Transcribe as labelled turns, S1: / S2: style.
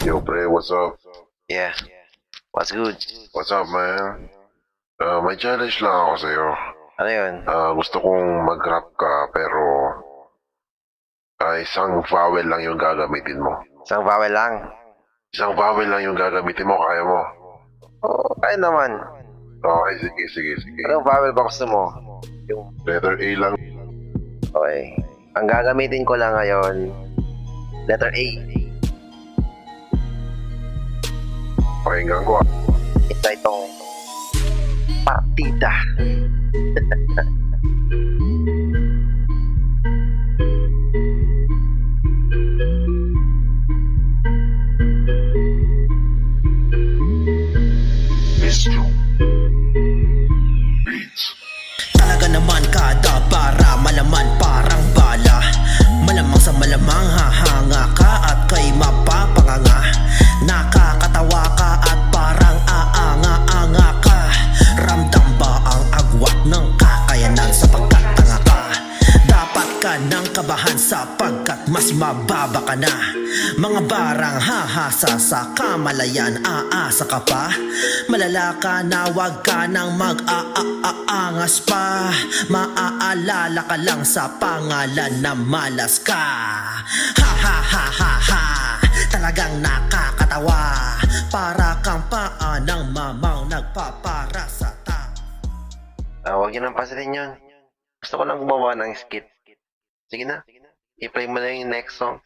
S1: Yo, pre, what's up?
S2: Yeah. What's good?
S1: What's up, man? May challenge lang ako sa'yo.
S2: Ano yun?
S1: Gusto kong mag-rap ka, pero isang vowel lang yung gagamitin mo.
S2: Isang vowel lang.
S1: Isang vowel lang yung gagamitin mo, kaya mo?
S2: Oo, kaya naman.
S1: Okay, sige.
S2: Anong vowel ba gusto mo? Yung,
S1: Letter A lang.
S2: okay. Ang gagamitin ko lang ngayon, letter A.
S1: Pakinggan ko.
S2: Ito itong partida.
S3: Talaga naman kada para malaman parang bala. Malamang sa malamang hahanga ka at kay mapapanganga. Nakakatawa ka at parang aanga-anga ka. Ramdam ba ang agwat ng kakayanan sapagkat tanga ka? Dapat ka nang kabahan sapagkat mas mababa ka na. Mga barang hahasa sa kamalayan, aasa ka pa. Malala ka na wag ka nang mag-aangas pa. Maaalala ka lang sa pangalan na malas ka. Ha ha ha ha ha, talagang nakakatawa. Para kang paanang mamaw nagpapara sa ta.
S2: Huwag yun ang pasilin yun. Gusto ko lang gumawa ng skit. Sige na. I-play mo na yung next song.